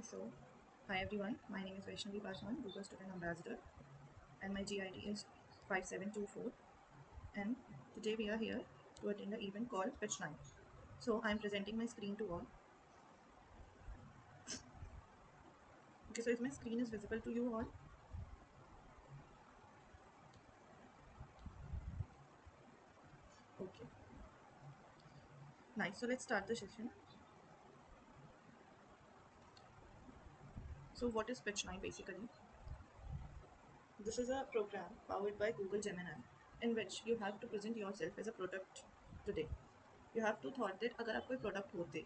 So, hi everyone, my name is Vaishnavi Paswan, Google Student Ambassador, and my GID is 5724. And today we are here to attend an event called Pitch Night. So, I am presenting my screen to all. Okay, so if my screen is visible to you all, okay, nice. So, let's start the session. So, what is Pitch Night basically? This is a program powered by Google Gemini in which you have to present yourself as a product today. You have to thought that अगर आप कोई product होते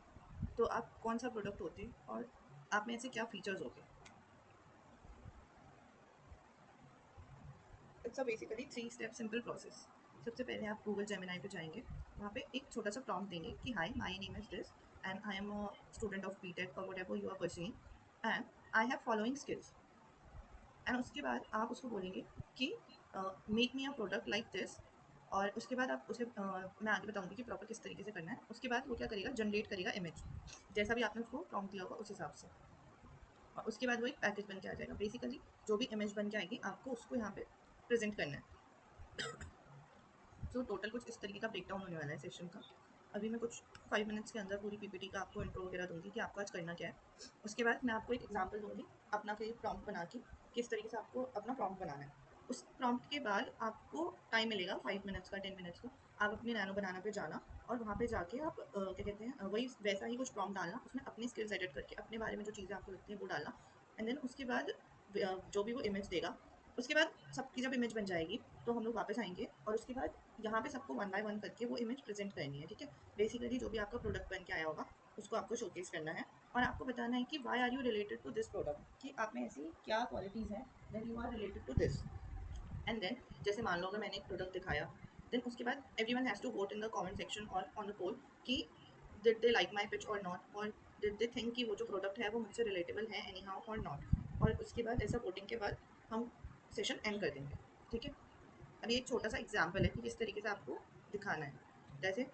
तो आप कौन सा product होते और आप में ऐसे क्या फीचर्स होते. It's a basically 3 step simple process. सबसे पहले आप गूगल जेमिनाई पे जाएंगे. वहाँ पे एक छोटा सा प्रॉम्प्ट देंगे कि hi my name is this and I am a student of BTech और whatever you are pursuing and I have following skills. And उसके बाद आप उसको बोलेंगे कि make me a product like this. और उसके बाद आप उसे मैं आगे बताऊंगी कि प्रॉपर किस तरीके से करना है. उसके बाद वो क्या करेगा, जनरेट करेगा इमेज जैसा भी आपने उसको प्रॉम्प्ट दिया होगा उस हिसाब से. और उसके बाद वो एक पैकेज बन के आ जाएगा. बेसिकली जो भी इमेज बन के आएगी आपको उसको यहाँ पे प्रेजेंट करना है. सो टोटल कुछ इस तरीके का ब्रेकडाउन होने वाला है सेशन का. अभी मैं कुछ 5 मिनट्स के अंदर पूरी पीपीटी का आपको इंट्रो वगैरह दूंगी कि आपको आज करना क्या है. उसके बाद मैं आपको एक एग्जांपल दूंगी अपना फिर प्रॉम्प्ट बना के किस तरीके से आपको अपना प्रॉम्प्ट बनाना है. उस प्रॉम्प्ट के बाद आपको टाइम मिलेगा 5 मिनट्स का 10 मिनट्स का. आप अपने नैनो बनाना पे जाना और वहाँ पे जाके आप क्या कहते हैं वही वैसा ही कुछ प्रॉम्प्ट डालना. उसमें अपनी स्किल्स एडिट करके अपने बारे में जो चीज़ें आपको लगती हैं वो डालना. एंड देन उसके बाद जो भी वो इमेज देगा उसके बाद सबकी जब इमेज बन जाएगी तो हम लोग वापस आएंगे और उसके बाद यहाँ पे सबको वन बाय वन करके वो इमेज प्रेजेंट करनी है. ठीक है. बेसिकली जो भी आपका प्रोडक्ट बन के आया होगा उसको आपको शोकेस करना है और आपको बताना है कि why are you related to this product, कि आप में ऐसी क्या क्वालिटीज़ हैं that you are related to this. And then जैसे मान लो अगर मैंने एक प्रोडक्ट दिखाया देन उसके बाद everyone has to vote in the comment section और ऑन द पोल कि did they like my pitch और नॉट, और डिड दे थिंक कि वो जो प्रोडक्ट है वो मुझसे रिलेटेबल है एनी हाउ और नॉट. और उसके बाद ऐसा वोटिंग के बाद हम सेशन एंड कर देंगे. ठीक है. अभी एक छोटा सा एग्जाम्पल है कि किस तरीके से आपको दिखाना है. जैसे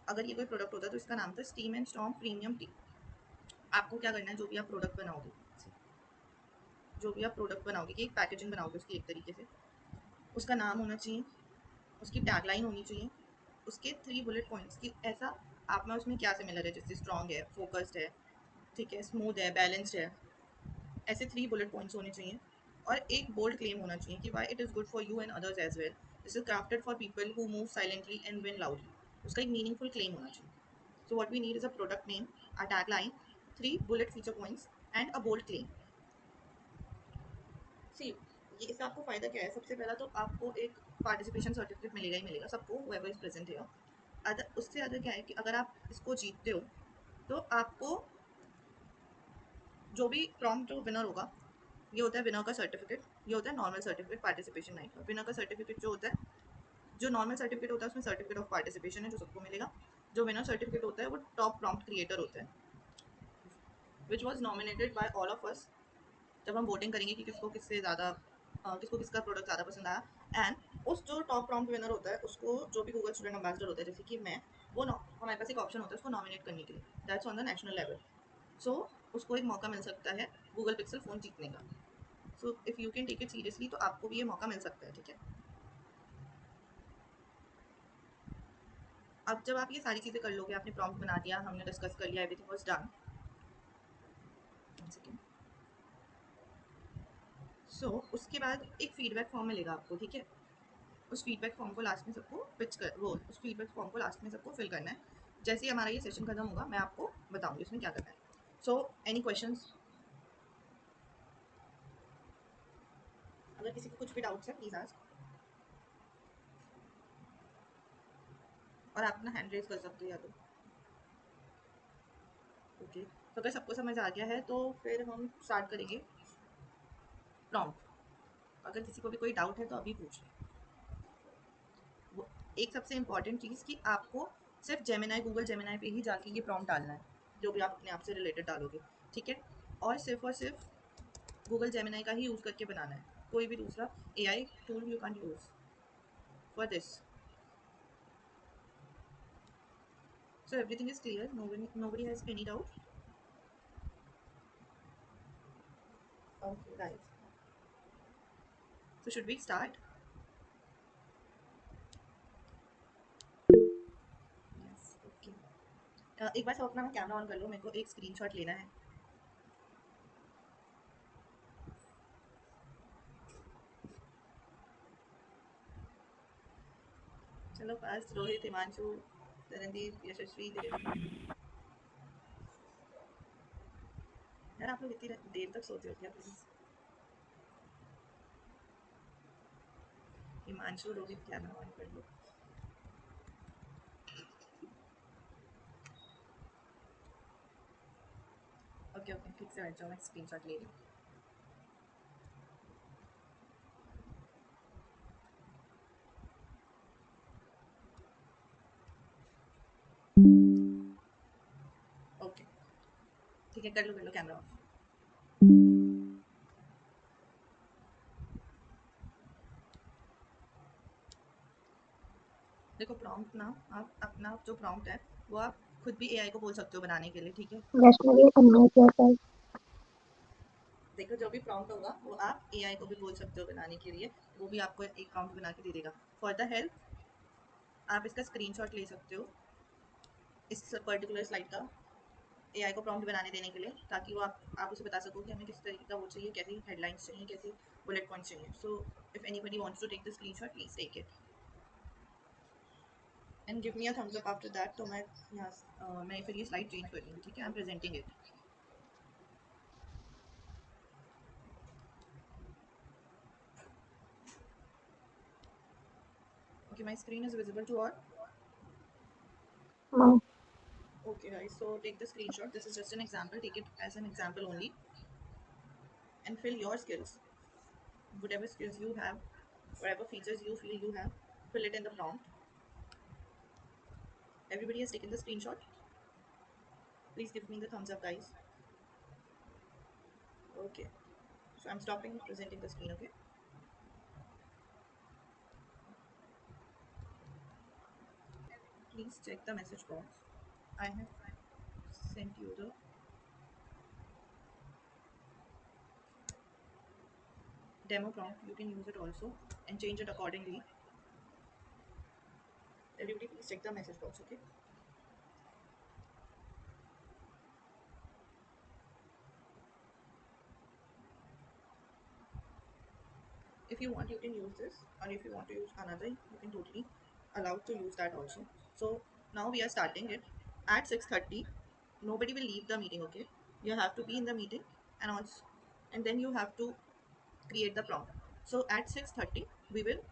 अगर ये कोई प्रोडक्ट होता है तो इसका नाम था steam and storm premium T. आपको क्या करना है, जो भी आप प्रोडक्ट बनाओगे कि एक पैकेजिंग बनाओगे उसकी एक तरीके से, उसका नाम होना चाहिए, उसकी टैगलाइन होनी चाहिए, उसके 3 बुलेट पॉइंट्स की ऐसा आप में उसमें क्या सिमिलर है, जैसे स्ट्रॉन्ग है, फोकस्ड है, ठीक है, स्मूथ है, बैलेंस्ड है, ऐसे 3 बुलेट पॉइंट्स होने चाहिए. और एक बोल्ड क्लेम होना चाहिए कि why it is good for you and others as well. This is crafted for people who move silently and win loudly. उसका एक मीनिंगफुल क्लेम होना चाहिए. So what we need is a product name, a tag line, 3 bullet feature points and a bold claim. See ये इससे आपको फ़ायदा क्या है. सबसे पहला तो आपको एक पार्टिसिपेशन सर्टिफिकेट मिलेगा ही मिलेगा सबको, whoever इज प्रेजेंट है. अदर उससे अदर क्या है कि अगर आप इसको जीतते हो तो आपको जो भी प्रॉम्प्ट जो विनर होगा, ये होता है विनर का सर्टिफिकेट. ये होता है नॉर्मल सर्टिफिकेट पार्टिसिपेशन नाइट का. विनर का सर्टिफिकेट जो होता है, जो नॉर्मल सर्टिफिकेट होता है उसमें सर्टिफिकेट ऑफ पार्टिसिपेशन है जो सबको मिलेगा. जो विनर सर्टिफिकेट होता है वो टॉप प्रॉम्प्ट क्रिएटर होता है which was nominated by all of us. जब हम वोटिंग करेंगे कि किसको किससे ज़्यादा किसको किसका प्रोडक्ट ज़्यादा पसंद आया, एंड उस जो टॉप प्रॉम्प्ट विनर होता है उसको जो भी गूगल स्टूडेंट एम्बेसडर होता है जैसे कि मैं, वो हमारे पास एक ऑप्शन होता है उसको नॉमिनेट करने के लिए. That's on the national level. So उसको एक मौका मिल सकता है गूगल पिक्सल फ़ोन जीतने का. So if you can take it seriously तो आपको भी ये मौका मिल सकता है. ठीक है. अब जब आप ये सारी चीज़ें कर लोगे, आपने प्रॉम्प्ट बना दिया, हमने डिस्कस कर लिया, एवरीथिंग वाज डन. सो उसके बाद एक फीडबैक फॉर्म मिलेगा आपको. ठीक है. उस फीडबैक फॉर्म को लास्ट में सबको पिच कर वो उस फीडबैक फॉर्म को लास्ट में सबको फिल करना है. जैसे ही हमारा ये सेशन खत्म होगा मैं आपको बताऊंगी इसमें क्या करना है. सो एनी क्वेश्चंस, अगर किसी को कुछ भी डाउट्स है प्लीज़ आस्क. और आप अपना हैंड रेज कर सकते हो या तो. ओके. तो अगर सबको समझ आ गया है तो फिर हम स्टार्ट करेंगे प्रॉम्प्ट. अगर किसी को भी कोई डाउट है तो अभी पूछ लें. वो एक सबसे इम्पॉर्टेंट चीज़ कि आपको सिर्फ जेमिनाई गूगल जेमिनाई पे ही जाके ये प्रॉम्प्ट डालना है जो भी आप अपने आप से रिलेटेड डालोगे. ठीक है. और सिर्फ गूगल जेमिनाई का ही यूज़ करके बनाना है. कोई भी दूसरा AI tool you can use for this. So everything is clear. Nobody has any doubt. So should we start? Yes, okay. एक बार सब अपना कैमरा ऑन कर लो, मेरे को एक स्क्रीनशॉट लेना है. चलो फास्ट. रोहित, हिमांशु, तरणदीप, यशस्वी, यार आप लोग इतनी देर तक सोते हो क्या please? Himanshu, Rohit, camera on कर लो. ओके ओके, ठीक से बैठ जाओ, मैं स्क्रीनशॉट ले रही हूँ. ओके ठीक है, कर लो कैमरा ऑफ. देखो प्रॉम्प्ट ना, आप अपना जो प्रॉम्प्ट है वो आप खुद भी एआई को बोल सकते हो बनाने के लिए, ठीक है? Vaishnavi unmute yourself. देखो जो भी प्रॉम्प्ट होगा वो आप एआई को भी बोल सकते हो बनाने के लिए, वो भी आपको एक प्रॉम्प्ट बना के दे देगा. फॉर द हेल्प आप इसका स्क्रीनशॉट ले सकते हो इस पर्टिकुलर स्लाइड का, एआई को प्रॉम्प्ट बनाने देने के लिए, ताकि वो आप उसे बता सको कि हमें किस तरीके का वो चाहिए, कैसी हेडलाइंस चाहिए, कैसी बुलेट पॉइंट चाहिए. So if anybody wants to take the screenshot, please take it and give me a thumbs up after that. तो मैं फिर ये स्लाइड चेंज कर दूँगी, ठीक है? I am presenting it. Okay, my screen is visible to all. No. Okay guys, so take the screenshot. This is just an example. Take it as an example only and fill your skills. Whatever skills you have, whatever features you feel you have, fill it in the prompt. Everybody has taken the screenshot. Please give me the thumbs up, guys. Okay. So I'm stopping presenting the screen, okay? Please check the message box. I have sent you the demo prompt. You can use it also and change it accordingly. Everybody please check the message box, okay? If you want, you can use this, or if you want to use another, you can totally allowed to use that also. So now we are starting it at 6:30. Nobody will leave the meeting, okay? You have to be in the meeting, and then you have to create the prompt. So at 6:30 we will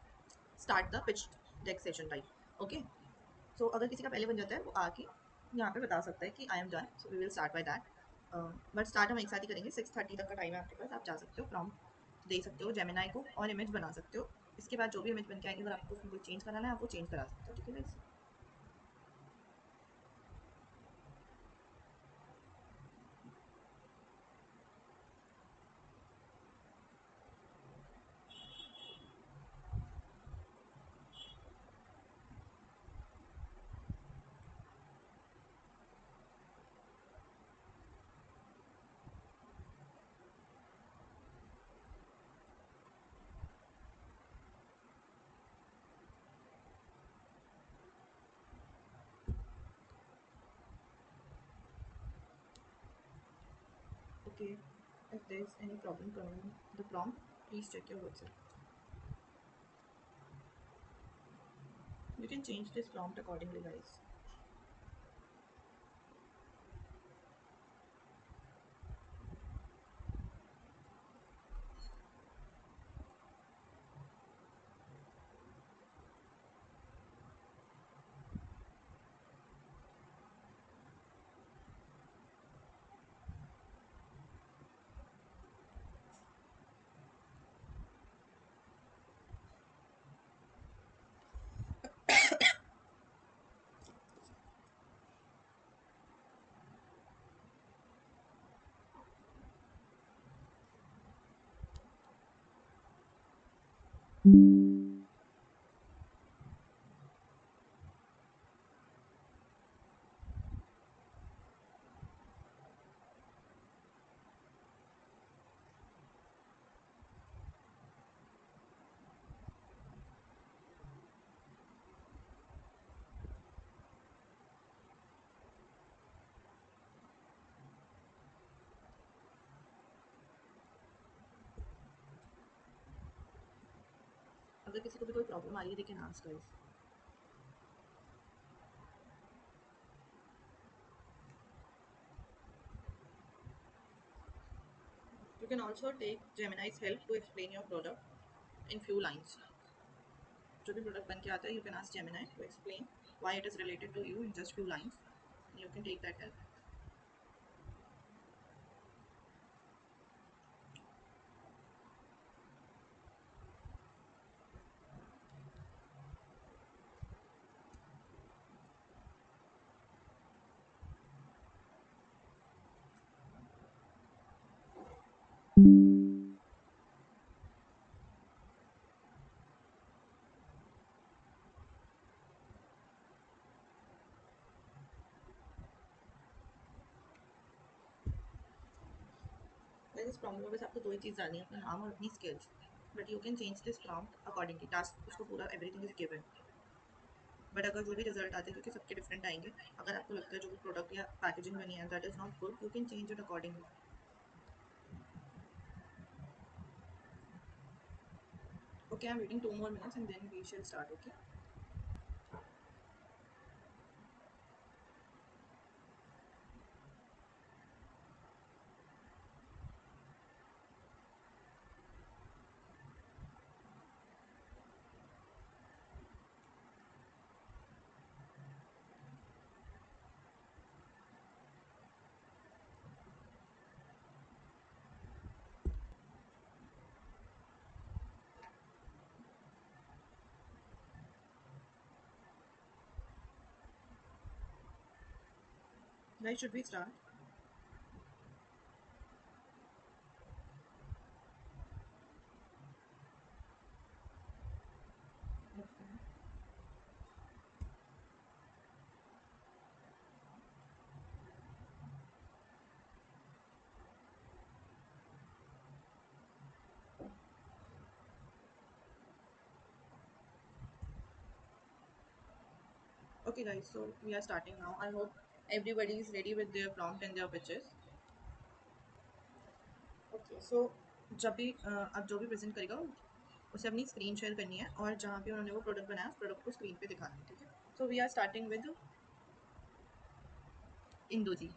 start the pitch deck session, right? Okay. So अगर किसी का पहले बन जाता है वो आके यहाँ पे बता सकता है कि I am done, so we will start by that. But start हम एक साथ ही करेंगे. 6:30 तक का टाइम है आपके पास, आप जा सकते हो, प्रॉम्प्ट दे सकते हो जेमिनाई को और इमेज बना सकते हो. इसके बाद जो भी इमेज बन के आएगी, अगर आपको उसमें कोई चेंज कराना है आप वो चेंज करा सकते हो, ठीक है guys? Okay, if there is any problem coming the prompt, please check your WhatsApp. You can change this prompt accordingly, guys. अगर किसी को भी कोई प्रॉब्लम आ रही है दे can ask guys. You can also take Gemini's help to explain your product in few lines. जो भी product बन के आता है you can ask Gemini to explain why it is related to you in just few lines. You can take that help. इस prompt में बस आपको दो ही चीज़ डालनी है, अपना नाम और अपनी skills. But you can change this prompt accordingly task उसको पूरा एवरीथिंग इज गिवन. बट अगर जो भी रिजल्ट आते हैं क्योंकि सबके डिफरेंट आएंगे, अगर आपको लगता है जो भी प्रोडक्ट या पैकेजिंग बनी है that is not good you can change it accordingly. Okay, I'm waiting 2 more minutes and then we shall start. Okay. Guys, should we start? Okay, guys. So we are starting now. I hope everybody is ready with their prompt and their pitches. Okay. So जब भी आप जो भी present करेगा उसे अपनी screen share करनी है और जहाँ भी उन्होंने वो प्रोडक्ट बनाया उस प्रोडक्ट को स्क्रीन पे दिखाना है. ठीक है. So we are starting with Indu ji.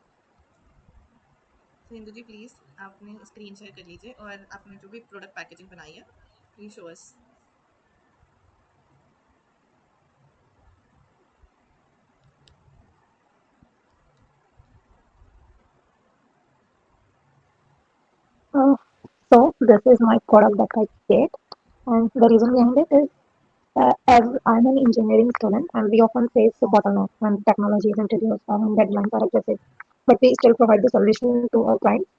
तो इंदू जी प्लीज़ आपने स्क्रीन शेयर कर लीजिए और आपने जो भी प्रोडक्ट पैकेजिंग बनाई है please show us. Uh, so this is my product that I create, and the reason behind it is as I'm an engineering student, and we often face the bottleneck when technology is introduced and deadlines are aggressive, but we still provide the solution to our clients,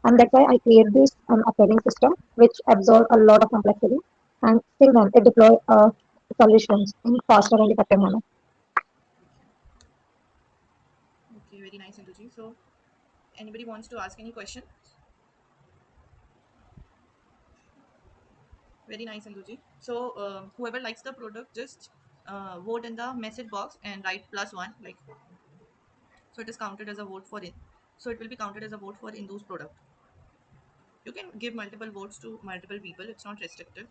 and that's why I create this operating system which absorb a lot of complexity, and still then it deploy solutions in faster and effective manner. Okay, very nice Indu ji. So anybody wants to ask any question? Very nice, Anduji. So whoever likes the product, just vote in the message box and write +1. Like, so it is counted as a vote for it. So it will be counted as a vote for Indu's product. You can give multiple votes to multiple people. It's not restricted.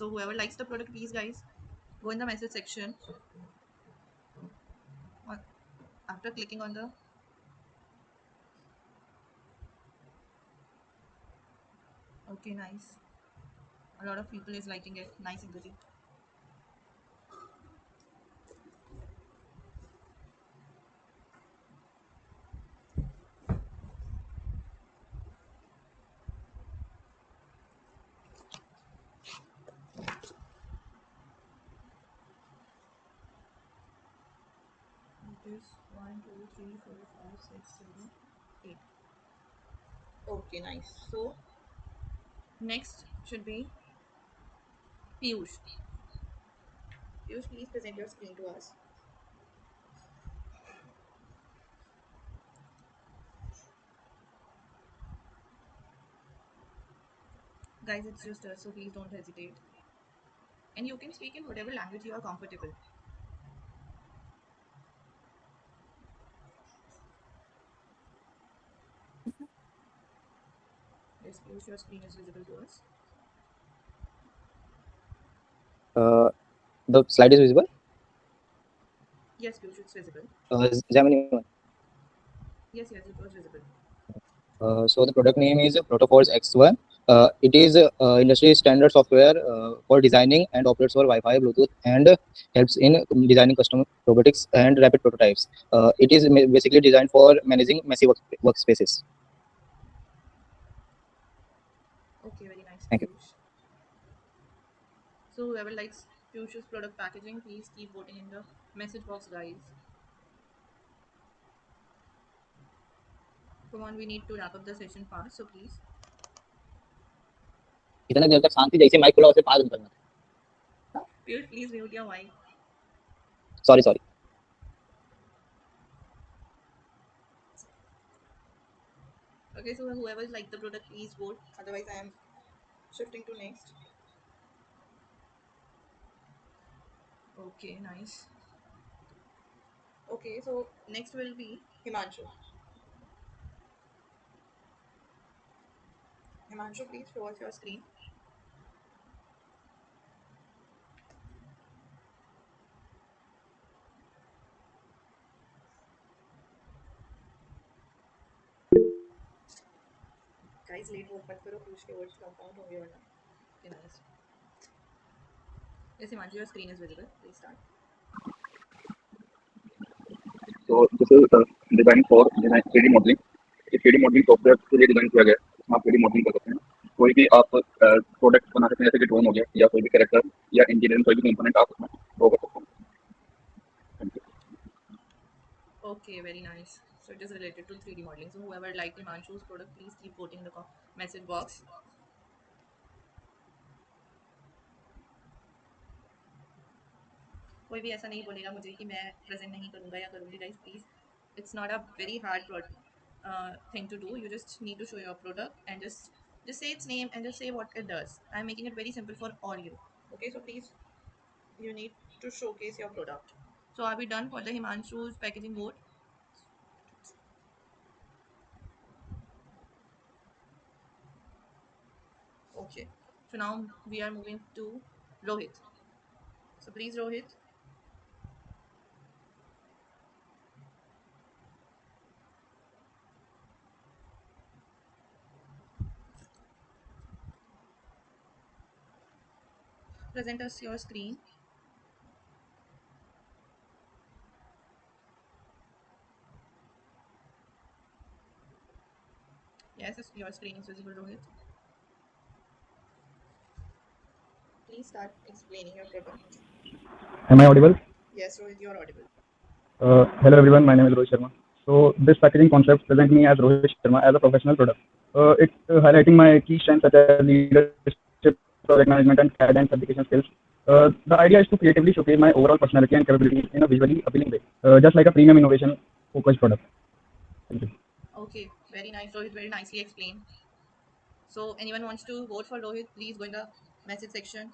So whoever likes the product, please guys, go in the message section. After clicking on the okay, nice. A lot of people is liking it. Nice, Anduji. It is 1, 2, 3, 4, 5, 6, 7, 8. Okay, nice. So next should be Piyush. Piyush, please present your screen to us. Guys, it's just us, so please don't hesitate. And you can speak in whatever language you are comfortable. Yes, Piyush, your screen is visible to us. Uh, the slide is visible. Yes, Piyush, it's visible. Gemini one. Yes, yes, it was visible. So the product name is Protoforce X1. It is industry standard software for designing and operates for Wi-Fi, Bluetooth, and helps in designing custom robotics and rapid prototypes. It is basically designed for managing massive workspaces. Okay, very nice, Thank you. Piyush. So whoever likes Piyush's product packaging, please keep voting in the message box, guys. Come on, we need to wrap up the session fast, so please. इतना देर तक शांति जैसे mic खुला उसे पास करना था. Piyush, please mute your mic. Sorry. Okay, so whoever liked the product, please vote. Otherwise, I am shifting to next. Okay, nice. Okay, so next will be Himanshu. Himanshu, please show us your screen. Guys, late vote मत करो. Piyush के votes compound होंगे वरना. Okay, nice. Yes, Himanshu, your screen is visible. Please start. So this is designed for 3D modeling. ये 3D modeling software के लिए design किया गया है. इसमें आप 3D modeling कर सकते हैं. कोई भी आप प्रोडक्ट बना सकते हैं, जैसे कि ड्रोन हो गया या कोई भी कैरेक्टर या इंजीनियरिंग कोई भी कंपोनेंट आप उसमें ड्रॉ कर सकते हैं. Thank you. Okay, very nice. So it is related to 3D modeling. So whoever liked Himanshu's product, please keep voting in the message box. कोई भी ऐसा नहीं बोलेगा मुझे कि मैं प्रेजेंट नहीं करूँगा या करूँगी. Guys please, it's not a very hard thing to do. You just need to show your product and just say its name and just say what it does. I'm making it very simple for all you. Okay, so please, you need to showcase your product. So are we done for the Himanshu's packaging vote? Okay, so now we are moving to Rohit. So please, Rohit, present us your screen. Yes, your screen is visible, Rohit. Please start explaining your product. Am I audible? Yes, Rohit, you're audible. Hello everyone, my name is Rohit Sharma. So this packaging concept presents me as Rohit Sharma as a professional product. It's highlighting my key strengths such as leadership, project management, and CAD and fabrication skills. The idea is to creatively showcase my overall personality and capabilities in a visually appealing way, just like a premium innovation focused product. Thank you. Okay, very nice, Rohit. Very nicely explained. So, anyone wants to vote for Rohit, please go in the message section.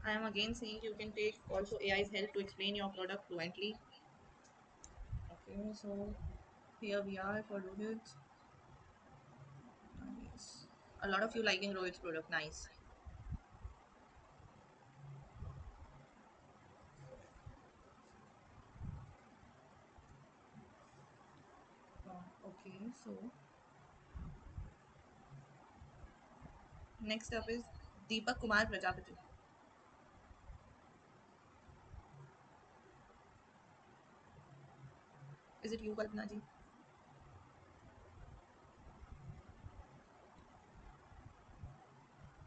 I am again saying you can take also AI's help to explain your product fluently. Okay, so here we are for Rohit. Nice. A lot of you liking Rohit's product. Nice. Okay, so next up is Deepak Kumar Prajapati. Is it you, Kalpana ji?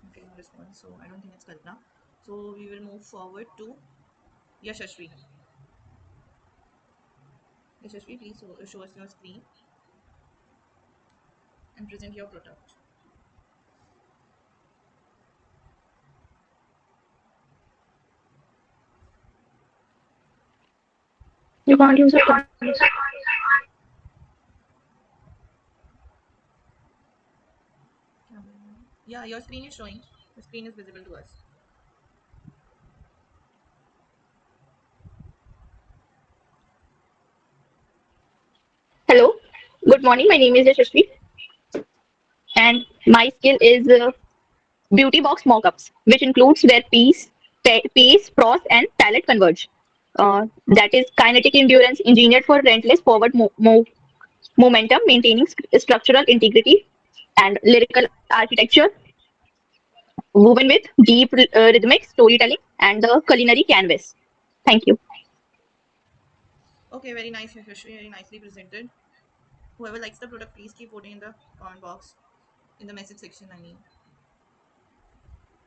Okay, no response. So I don't think it's Kalpana. So we will move forward to Yashashvi. Yashashvi, please show us your screen and present your product. You can't use it. Yeah, your screen is showing. The screen is visible to us. Good morning. My name is Yashasvi, and my skill is beauty box mockups, which includes where pace, pros, and palette converge. That is kinetic endurance, engineered for relentless forward momentum, maintaining structural integrity and lyrical architecture, woven with deep rhythmic storytelling and the culinary canvas. Thank you. Okay, very nice, Yashasvi, very nicely presented. Whoever likes the product, please keep voting in the comment box, in the message section, I mean.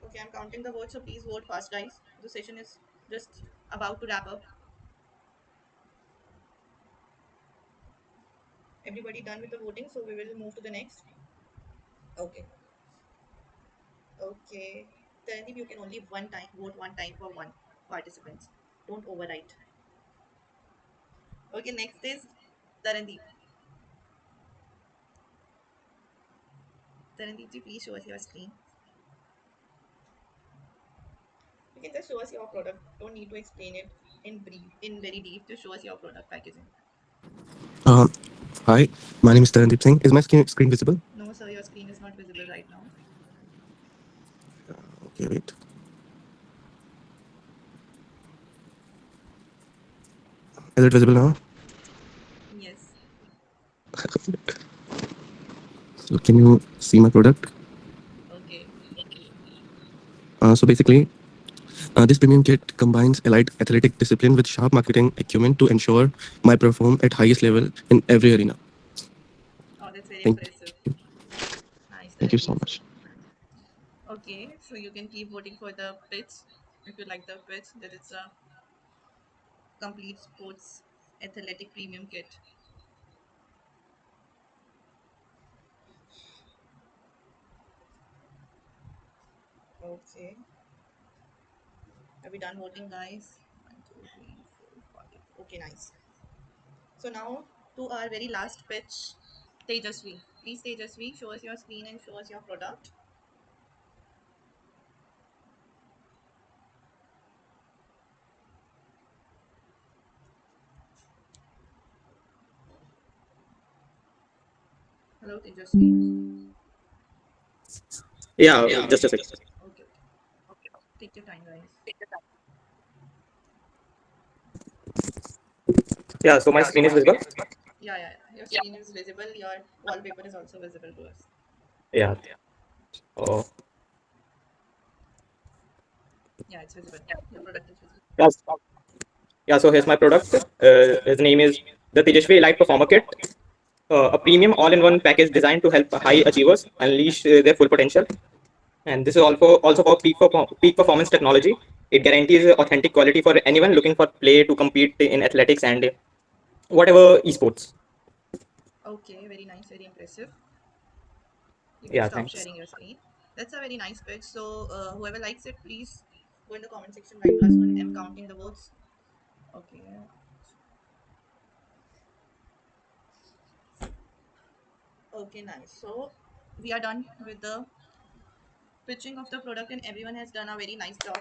Okay, I'm counting the votes, so please vote fast, guys. The session is just about to wrap up. Everybody done with the voting, so we will move to the next. Okay. Okay. Tarandeep, you can only vote one time for one participant. Don't overwrite. Okay, next is Tarandeep. Tarandeep ji, please show us your screen. You can just show us your product. Don't need to explain it in brief, in very deep. Just show us your product packaging. Uh, Hi, my name is Tarandeep Singh. Is my screen visible? No, sir, your screen is not visible right now. Okay, wait. Is it visible now? Yes. So can you see my product? Okay. So basically, this premium kit combines elite athletic discipline with sharp marketing acumen to ensure my perform at highest level in every arena. Oh, that's very Thank impressive. Nice, Thank you so Tarandeep. much. Okay, so you can keep voting for the pitch if you like the pitch. That it's a complete sports athletic premium kit. Okay. Are we done voting, guys? 1, 2, 3, 4, 5. Okay, nice. So now to our very last pitch, Tejasvi. Please, Tejasvi, show us your screen and show us your product. Hello, Tejasvi. Yeah, just a second. Okay, okay. Take your time, guys. Yeah, so my screen is visible. Yeah. Your screen is visible. Your wallpaper is also visible to us. Yeah. Oh, Yeah, it's visible. Your product is visible. yes. Yeah. So here's my product. His name is the Tejashvi Elite Performer Kit, a premium all-in-one package designed to help high achievers unleash their full potential. And this is also for peak performance technology. It guarantees authentic quality for anyone looking for play to compete in athletics and whatever esports. Okay, very nice, very impressive. You can Yeah. stop Thanks. sharing your screen. That's a very nice pitch. So whoever likes it, please go in the comment section, write +1. I'm counting the votes. Okay. Okay, nice. So we are done with the pitching of the product and everyone has done a very nice job.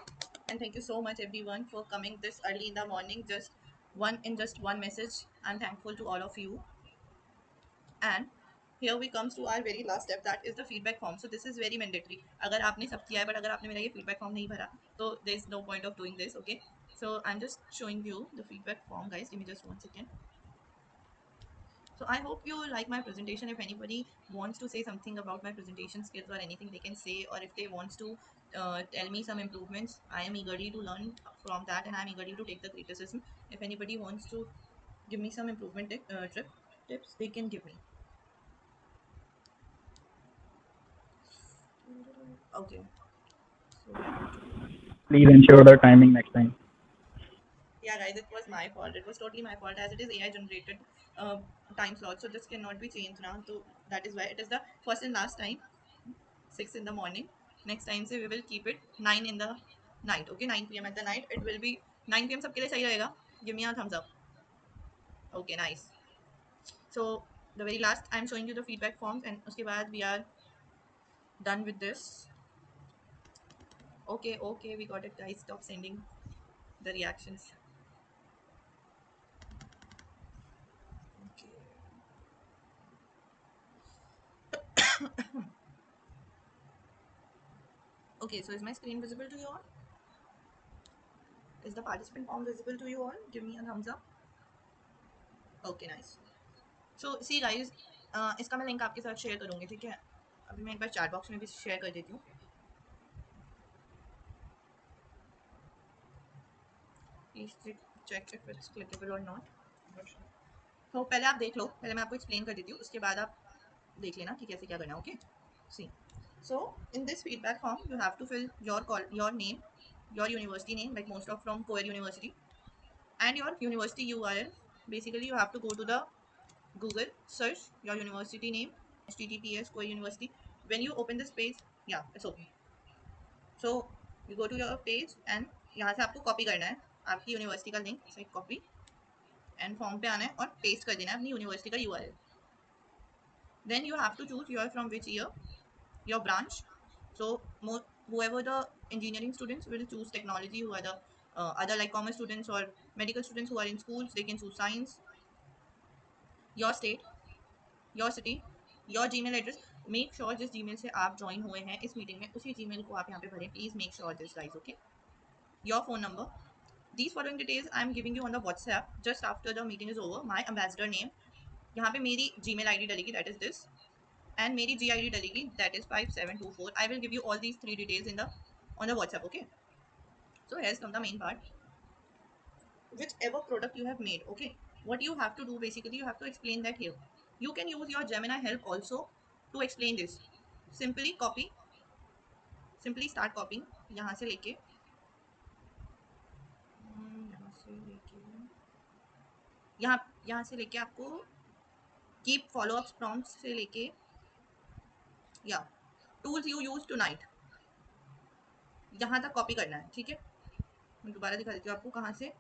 And thank you so much everyone for coming this early in the morning. Just one message. I'm thankful to all of you. And here we comes to our very last step, that is the feedback form. So this is very mandatory. अगर आपने सब किया है but अगर आपने मेरा ये feedback form नहीं भरा तो there is no point of doing this. Okay, so I'm just showing you the feedback form, guys. Give me just 1 second. So I hope you like my presentation. If anybody wants to say something about my presentation skills or anything, they can say, or if they wants to tell me some improvements, I am eagerly to learn from that and I'm eagerly to take the criticism. If anybody wants to give me some improvement tips, they can give me. Okay, so 1, 2. Please ensure the timing next time. Yeah, guys, it was my fault. It was totally my fault, as it is AI generated uh, time slot, so this cannot be changed now. So that is why it is the first and last time, 6 in the morning. Next time say we will keep it 9 in the night. Okay, 9 p.m. at the night. It will be 9 p.m. सबके लिए सही रहेगा. Give me a thumbs up. Okay, nice. So the very last, I'm showing you the feedback forms, and उसके बाद we are done with this. Okay, we got it, guys. Stop sending the reactions. Okay. Okay, so is my screen visible to you all? Is the participant form visible to you all? Give me a thumbs up. Okay, nice. So see guys, इसका मैं link आपके साथ share करूँगी, ठीक है? अभी मैं एक बार चैट बॉक्स में भी शेयर कर देती हूँ. Please check if it's clickable or not. तो पहले आप देख लो, पहले मैं आपको एक्सप्लेन कर देती हूँ, उसके बाद आप देख लेना कि कैसे क्या करना है. Okay, see. So in this feedback form, you have to fill your name, your university name, like most of from Koel University, and your university URL. Basically, you have to go to the Google, search your university name, https Koel University. When you open this page, yeah, it's open. So you go to your page and यहाँ से आपको copy करना है आपकी university का link, से copy and form पे आना है और पेस्ट कर देना है अपनी यूनिवर्सिटी का URL. Then you have to choose you are from which year, your branch. So whoever the engineering students will choose technology, who are the other like commerce students or medical students who are in schools, they can choose science. Your state, your city, your Gmail address. Make sure जिस Gmail से आप join हुए हैं इस meeting में उसी Gmail को आप यहाँ पे भरें. Please make sure this guys, okay? Your phone number. These following details I am giving you on the WhatsApp just after the meeting is over. My ambassador name. यहाँ पे मेरी Gmail ID डलेगी, that is this. And मेरी GID डलेगी, that is 5724. I will give you all these 3 details on the WhatsApp, okay? So here's come the main part. Whichever product you have made, okay, what you have to do basically, you have to explain that here. You can use your Gemini help also to explain this. Simply start copying यहाँ से लेके यहाँ से लेके आपको keep follow-ups prompts से लेके या टूल्स यू यूज टुनाइट यहाँ तक कॉपी करना है, ठीक है? मैं दोबारा दिखा देती हूँ आपको कहाँ से.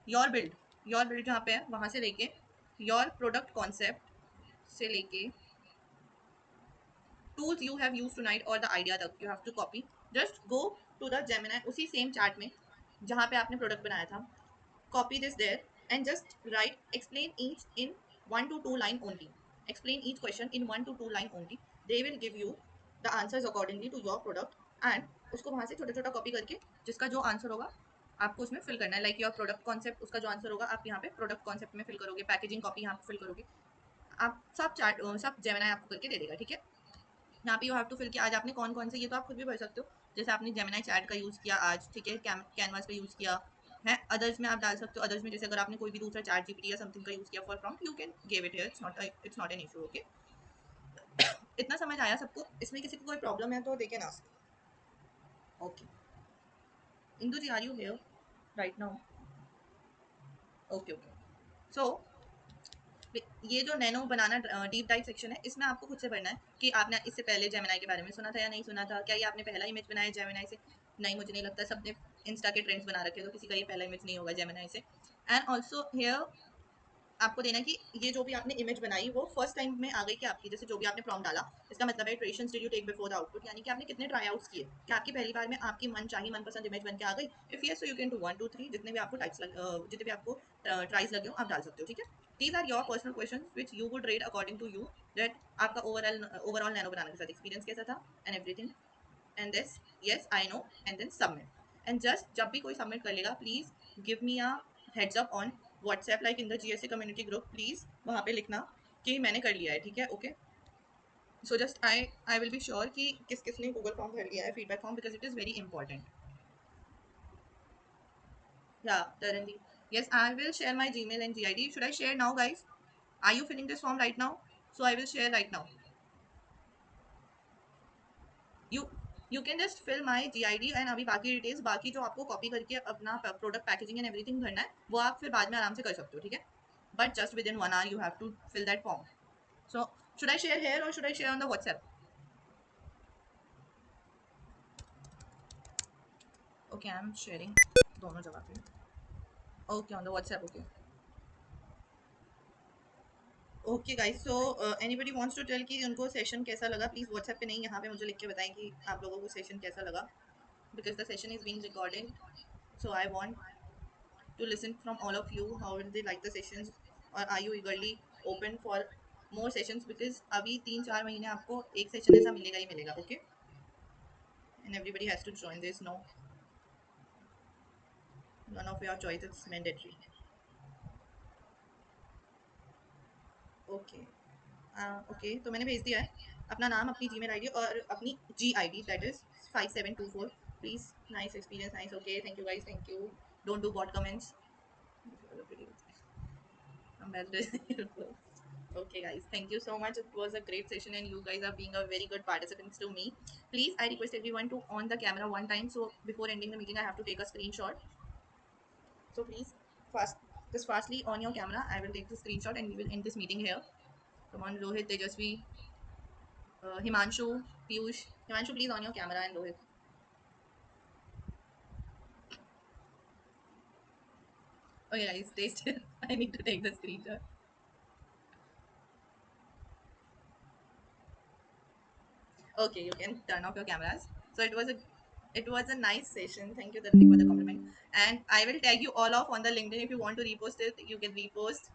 योर बिल्ड जहाँ पे है वहाँ से लेके योर प्रोडक्ट कॉन्सेप्ट से लेके tools you have use tonight और द आइडिया तक you have to copy. Just go to the Gemini उसी सेम चार्ट में जहाँ पे आपने प्रोडक्ट बनाया था. Copy this there and just write, explain each in 1 to 2 line only. Explain each question in 1 to 2 line only. They will give you the answers accordingly to your product and उसको वहाँ से छोटा छोटा copy करके जिसका जो answer होगा आपको उसमें फिल करना है. लाइक योर प्रोडक्ट कॉन्सेप्ट, उसका जो आंसर होगा आप यहाँ पे प्रोडक्ट कॉन्सेप्ट में फिल करोगे. पैकेजिंग कॉपी यहाँ पे फिल करोगे. आप सब चार्ट सब जेमिनी आपको करके दे देगा, ठीक है? यहाँ पे यू हैव टू फिल कि आज आपने कौन कौन से, ये तो आप खुद भी भर सकते हो. जैसे आपने जेमिनी चैट का यूज़ किया आज, ठीक है, कैनवास का यूज़ किया है. अदर्स में आप डाल सकते हो. अदर्स में जैसे अगर आपने कोई भी दूसरा चैट जीपीटी या समथिंग का यूज़ किया for prompt, you can give it here. It's not an issue, okay? इतना समझ आया सबको? इसमें किसी को कोई प्रॉब्लम है तो they can ask. Okay, Indu ji, are you here right now? Okay. So ये जो Nano Banana deep dive section है, इसमें आपको खुद से पढ़ना है कि आपने इससे पहले जेमिनी के बारे में सुना था या नहीं सुना था. क्या ये आपने पहला इमेज बनाया जेमिनी से? नहीं, मुझे नहीं लगता. सबने इंस्टा के ट्रेंड्स बना रखे, तो किसी का ये पहला इमेज नहीं होगा जेमिनी से. एंड ऑल्सो हियर आपको देना कि ये जो भी आपने इमेज बनाई वो फर्स्ट टाइम में आ गई कि आपकी, जैसे जो भी आपने प्रॉम्प्ट डाला, इसका मतलब है iterations did you take before the output, यानी कि आपने कितने ट्राई आउट्स किए, कि आपकी पहली बार में आपकी मनपसंद इमेज बन के आ गई. If yes, so you can do 1 2 3, जितने भी आपको जितने भी आपको ट्राइज लगे हो आप डाल सकते हो, ठीक है? These are your personal question which you would rate according to you, that आपका ओवरऑल नैनो बनाने के साथ एक्सपीरियंस कैसा था and everything. And this yes I know and then submit. And just जब भी कोई सबमिट कर लेगा, please give me a heads up on WhatsApp, like in the GSA community group. Please वहाँ पे लिखना कि मैंने कर लिया है, ठीक है? Okay, so just I will be sure कि किस किसने गूगल फॉर्म भर लिया है, feedback form, because it is very important. या Taranji, yes, I will share my Gmail and GID. Should I share now, guys? Are you filling this form right now? So I will share right now. You can just fill my GID and अभी बाकी details, बाकी जो आपको copy करके अपना product packaging and everything भरना है वो आप फिर बाद में आराम से कर सकते हो, ठीक है? But just with in 1 hour you have to fill that form. So should I share here or should I share on the WhatsApp? Okay, I'm sharing दोनों जगह पे. Okay, on the WhatsApp. Okay guys, so anybody wants to tell कि उनको session कैसा लगा? Please WhatsApp पे नहीं, यहाँ पे मुझे लिख के बताएं कि आप लोगों को सेशन कैसा लगा, because the session is being recorded. So I want to listen from all of you. How will they like the sessions, or are you eagerly open for more sessions? Because अभी 3-4 महीने आपको एक session ऐसा मिलेगा ही मिलेगा. Okay, and everybody has to join this. No, none of your choice is mandatory. Okay okay, तो मैंने भेज दिया है अपना नाम, अपनी जीमेल आईडी और अपनी GID, that is 5724. Please, nice experience, nice, okay, thank you guys, thank you. Don't do bot comments. Okay guys, thank you so much. It was a great session and you guys are being a very good participants to me. Please, I request everyone to on the camera one time, so before ending the meeting I have to take a screenshot. So please, just fastly on your camera, I will take the screenshot and we will end this meeting here. Come on, Rohit, Tejasvi, Himanshu, Piyush. Himanshu, please on your camera, and Rohit. Okay guys, stay still. I need to take the screenshot. Okay, you can turn off your cameras. So it was a nice session. Thank you, Dharti, for the compliment. And I will tag you all off on the LinkedIn. If you want to repost it, you can repost.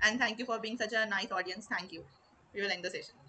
And thank you for being such a nice audience. Thank you. We will end the session.